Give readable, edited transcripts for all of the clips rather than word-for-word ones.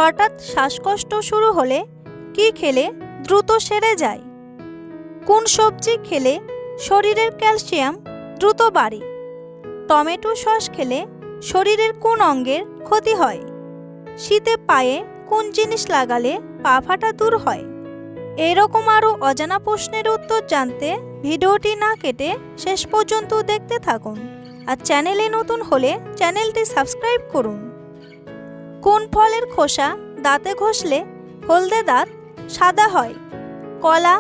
হঠাৎ শ্বাসকষ্ট শুরু হলে কি খেলে দ্রুত সেরে যায়? কোন সবজি খেলে শরীরের ক্যালসিয়াম দ্রুত বাড়ে? টমেটো সস খেলে শরীরের কোন অঙ্গের ক্ষতি হয়? শীতে পায়ে কোন জিনিস লাগালে পা ফাটা দূর হয়? এরকম আরও অজানা প্রশ্নের উত্তর জানতে ভিডিওটি না কেটে শেষ পর্যন্ত দেখতে থাকুন। আর চ্যানেলে নতুন হলে চ্যানেলটি সাবস্ক্রাইব করুন। কোন ফলের খোসা দাঁতে ঘষলে হলদে দাঁত সাদা হয়? কলা,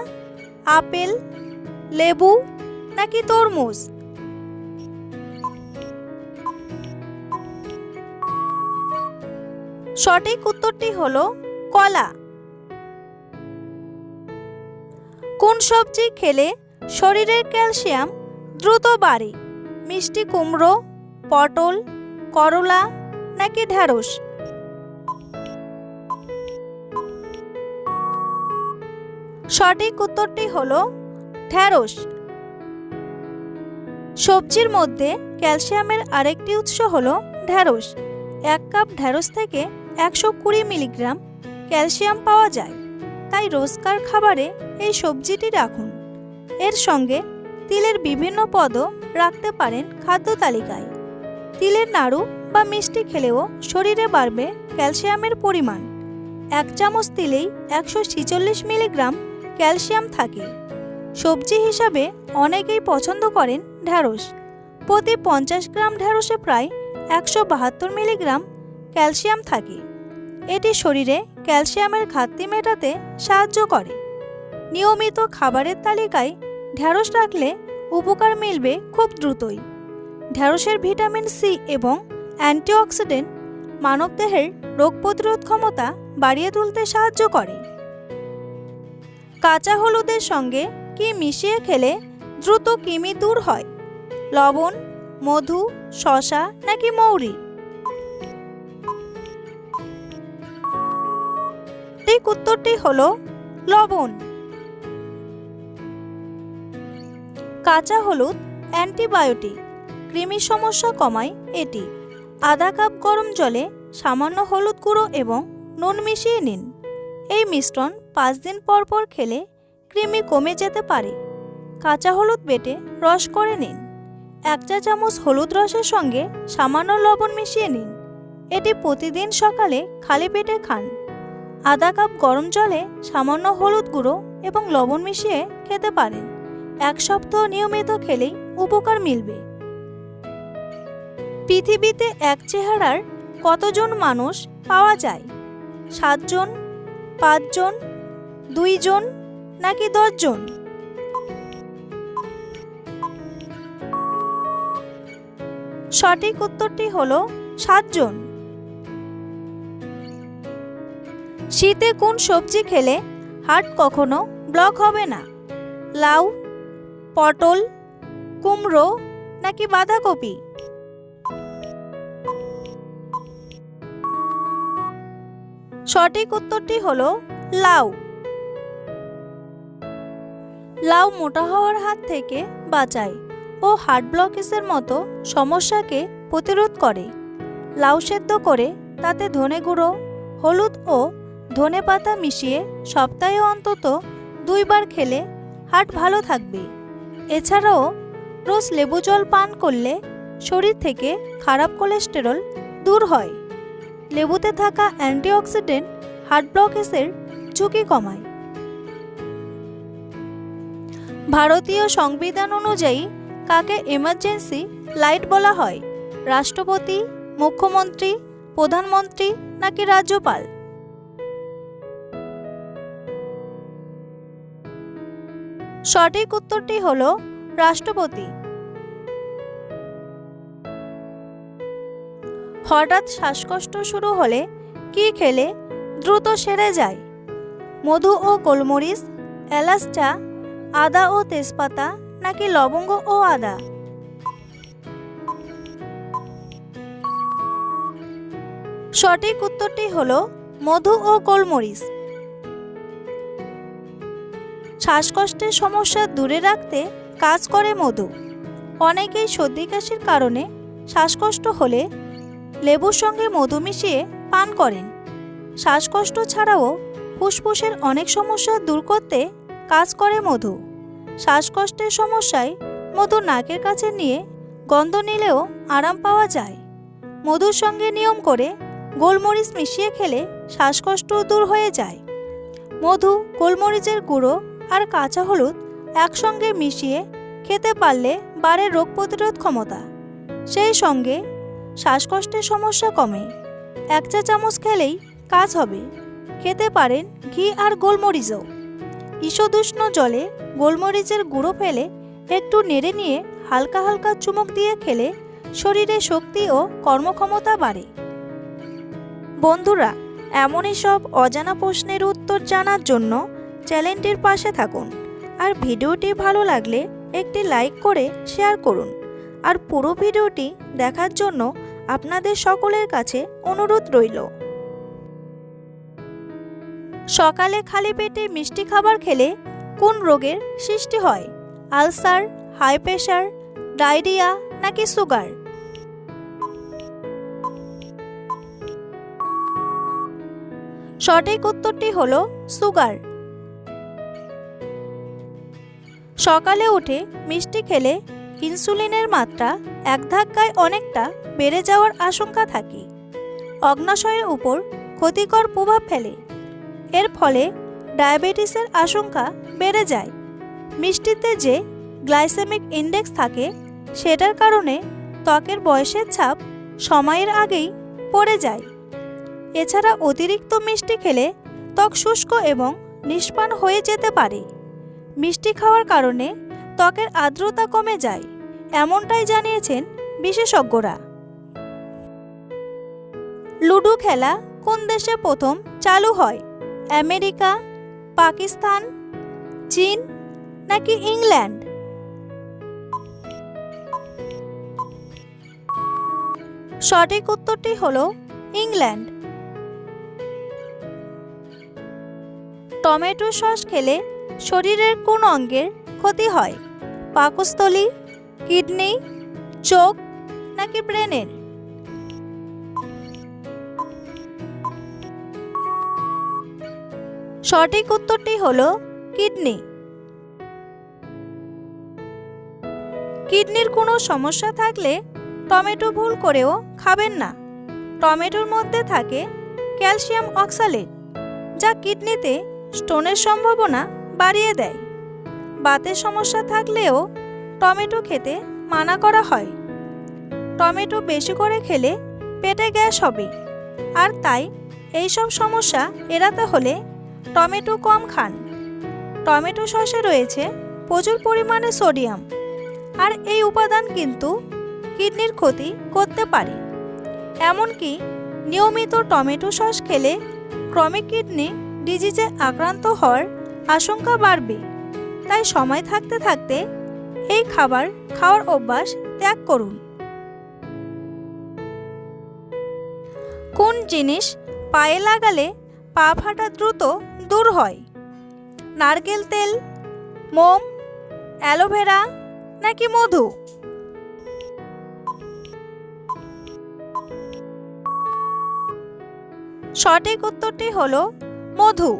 আপেল, লেবু নাকি তরমুজ? সঠিক উত্তরটি হলো কলা। কোন সবজি খেলে শরীরের ক্যালসিয়াম দ্রুত বাড়ে? মিষ্টি কুমড়ো, পটল, করলা নাকি ঢ্যাঁড়স? সঠিক উত্তরটি হলো ঢ্যাঁড়স। সবজির মধ্যে ক্যালসিয়ামের আরেকটি উৎস হলো ঢ্যাঁড়স। 1 কাপ ঢ্যাঁড়স থেকে 120 মিলিগ্রাম ক্যালসিয়াম পাওয়া যায়। তাই রোজকার খাবারে এই সবজিটি রাখুন। এর সঙ্গে তিলের বিভিন্ন পদও রাখতে পারেন খাদ্য তালিকায়। তিলের নাড়ু বা মিষ্টি খেলেও শরীরে বাড়বে ক্যালসিয়ামের পরিমাণ। 1 চামচ তিলেই 146 মিলিগ্রাম ক্যালসিয়াম থাকে। সবজি হিসাবে অনেকেই পছন্দ করেন ঢ্যাঁড়স। প্রতি 50 গ্রাম ঢ্যাঁড়সে প্রায় 172 মিলিগ্রাম ক্যালসিয়াম থাকে। এটি শরীরে ক্যালসিয়ামের ঘাটতি মেটাতে সাহায্য করে। নিয়মিত খাবারের তালিকায় ঢ্যাঁড়স রাখলে উপকার মিলবে খুব দ্রুতই। ঢ্যাঁড়সের ভিটামিন সি এবং অ্যান্টিঅক্সিডেন্ট মানবদেহের রোগ প্রতিরোধ ক্ষমতা বাড়িয়ে তুলতে সাহায্য করে। কাঁচা হলুদের সঙ্গে কি মিশিয়ে খেলে দ্রুত কৃমি দূর হয়? লবণ, মধু, শসা নাকি মৌরি? ঠিক উত্তরটি হলো লবণ। কাঁচা হলুদ অ্যান্টিবায়োটিক, কৃমির সমস্যা কমায় এটি। আধা কাপ গরম জলে সামান্য হলুদ গুঁড়ো এবং নুন মিশিয়ে নিন। এই মিশ্রণ 5 দিন পর পর খেলে কৃমি কমে যেতে পারে। কাঁচা হলুদ বেটে রস করে নিন। 1 চা চামচ হলুদ রসের সঙ্গে সামান্য লবণ মিশিয়ে নিন। এটি প্রতিদিন সকালে খালি পেটে খান। আধা কাপ গরম জলে সামান্য হলুদ গুঁড়ো এবং লবণ মিশিয়ে খেতে পারেন। 1 সপ্তাহ নিয়মিত খেলেই উপকার মিলবে। পৃথিবীতে এক চেহারার কতজন মানুষ পাওয়া যায়? 7 জন, 5 জন, 2 জন নাকি 10 জন? সঠিক উত্তরটি হলো 7 জন। শীতে কোন সবজি খেলে হার্ট কখনো ব্লক হবে না? লাউ, পটল, কুমড়ো নাকি বাঁধাকপি? সঠিক উত্তরটি হলো লাউ। লাউ মোটা হওয়ার হাত থেকে বাঁচায় ও হার্ট ব্লকেজের মতো সমস্যাকে প্রতিরোধ করে। লাউ সেদ্ধ করে তাতে ধনে গুঁড়ো, হলুদ ও ধনে পাতা মিশিয়ে সপ্তাহে অন্তত 2 বার খেলে হার্ট ভালো থাকবে। এছাড়াও রোজ লেবু জল পান করলে শরীর থেকে খারাপ কোলেস্টেরল দূর হয়। লেবুতে থাকা অ্যান্টিঅক্সিডেন্ট হার্ট ব্লকেজের ঝুঁকি কমায়। ভারতীয় সংবিধান অনুযায়ী কাকে এমার্জেন্সি লাইট বলা হয়? রাষ্ট্রপতি, মুখ্যমন্ত্রী, প্রধানমন্ত্রী নাকি রাজ্যপাল? সঠিক উত্তরটি হলো রাষ্ট্রপতি। হঠাৎ শ্বাসকষ্ট শুরু হলে কি খেলে দ্রুত সেরে যায়? মধু ও গোলমরিচ, এলাচ চা, আদা ও তেজপাতা নাকি লবঙ্গ ও আদা? সঠিক উত্তরটি হলো মধু ও গোলমরিচ। শ্বাসকষ্টের সমস্যা দূরে রাখতে কাজ করে মধু। অনেকেই সর্দি কাশির কারণে শ্বাসকষ্ট হলে লেবুর সঙ্গে মধু মিশিয়ে পান করেন। শ্বাসকষ্ট ছাড়াও ফুসফুসের অনেক সমস্যা দূর করতে কাজ করে মধু। শ্বাসকষ্টের সমস্যায় মধু নাকের কাছে নিয়ে গন্ধ নিলেও আরাম পাওয়া যায়। মধুর সঙ্গে নিয়ম করে গোলমরিচ মিশিয়ে খেলে শ্বাসকষ্টও দূর হয়ে যায়। মধু, গোলমরিচের গুঁড়ো আর কাঁচা হলুদ একসঙ্গে মিশিয়ে খেতে পারলে বাড়ে রোগ প্রতিরোধ ক্ষমতা, সেই সঙ্গে শ্বাসকষ্টের সমস্যা কমে। 1 চা চামচ খেলেই কাজ হবে। খেতে পারেন ঘি আর গোলমরিচও। ঈষদুষ্ণ জলে গোলমরিচের গুঁড়ো ফেলে একটু নেড়ে নিয়ে হালকা হালকা চুমুক দিয়ে খেলে শরীরে শক্তি ও কর্মক্ষমতা বাড়ে। বন্ধুরা, এমনই সব অজানা প্রশ্নের উত্তর জানার জন্য চ্যানেলটির পাশে থাকুন। আর ভিডিওটি ভালো লাগলে একটি লাইক করে শেয়ার করুন। আর পুরো ভিডিওটি দেখার জন্য আপনাদের সকলের কাছে অনুরোধ রইল। সকালে খালি পেটে মিষ্টি খাবার খেলে কোন রোগের সৃষ্টি হয়? আলসার, হাই প্রেশার, ডায়রিয়া নাকি সুগার? সঠিক উত্তরটি হলো সুগার। সকালে উঠে মিষ্টি খেলে ইনসুলিনের মাত্রা এক ধাক্কায় অনেকটা বেড়ে যাওয়ার আশঙ্কা থাকে। অগ্নাশয়ের উপর ক্ষতিকর প্রভাব ফেলে। এর ফলে ডায়াবেটিসের আশঙ্কা বেড়ে যায়। মিষ্টিতে যে গ্লাইসেমিক ইন্ডেক্স থাকে সেটার কারণে ত্বকের বয়সের ছাপ সময়ের আগেই পড়ে যায়। এছাড়া অতিরিক্ত মিষ্টি খেলে ত্বক শুষ্ক এবং নিষ্প্রাণ হয়ে যেতে পারে। মিষ্টি খাওয়ার কারণে ত্বকের আর্দ্রতা কমে যায়, এমনটাই জানিয়েছেন বিশেষজ্ঞরা। লুডো খেলা কোন দেশে প্রথম চালু হয়? আমেরিকা, পাকিস্তান, চীন নাকি ইংল্যান্ড? সঠিক উত্তরটি হলো ইংল্যান্ড। টমেটো সস খেলে শরীরের কোন অঙ্গের ক্ষতি হয়? পাকস্থলী, কিডনি, চোখ নাকি ব্রেনের? সঠিক উত্তরটি হলো কিডনি। কিডনির কোনো সমস্যা থাকলে টমেটো ভুল করেও খাবেন না। টমেটোর মধ্যে থাকে ক্যালসিয়াম অক্সালেট, যা কিডনিতে স্টোনের সম্ভাবনা বাড়িয়ে দেয়। বাতের সমস্যা থাকলেও টমেটো খেতে মানা করা হয়। টমেটো বেশি করে খেলে পেটে গ্যাস হবে, আর তাই এইসব সমস্যা এড়াতে হলে টমেটো কম খান। টমেটো সসে রয়েছে প্রচুর পরিমাণে সোডিয়াম, আর এই উপাদান কিন্তু কিডনির ক্ষতি করতে পারে। এমনকি নিয়মিত টমেটো সস খেলে ক্রনিক কিডনি ডিজিজে আক্রান্ত হওয়ার আশঙ্কা বাড়বে। তাই সময় থাকতে থাকতে এই খাবার খাওয়ার অভ্যাস ত্যাগ করুন। কোন জিনিস পায়ে লাগালে পা ফাটা দ্রুত দূর হয়? নারকেল তেল, মোম, অ্যালোভেরা নাকি মধু? সঠিক উত্তরটি হলো মধু।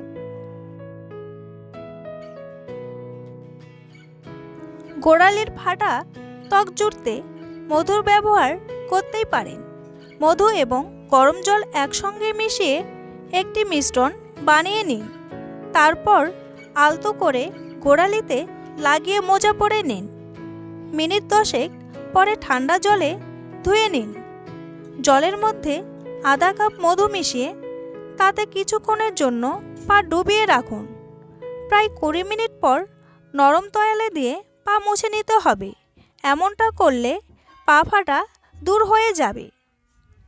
গোড়ালির ফাটা ত্বক জুড়তে মধুর ব্যবহার করতেই পারেন। মধু এবং গরম জল একসঙ্গে মিশিয়ে একটি মিশ্রণ বানিয়ে নিন। তারপর আলতো করে গোড়ালিতে লাগিয়ে মোজা পরে নিন। মিনিট 10 পরে ঠান্ডা জলে ধুয়ে নিন। জলের মধ্যে আধা কাপ মধু মিশিয়ে তাতে কিছুক্ষণের জন্য পা ডুবিয়ে রাখুন। প্রায় 20 মিনিট পর নরম তয়ালে দিয়ে পা মুছে নিতে হবে। এমনটা করলে পা ফাটা দূর হয়ে যাবে।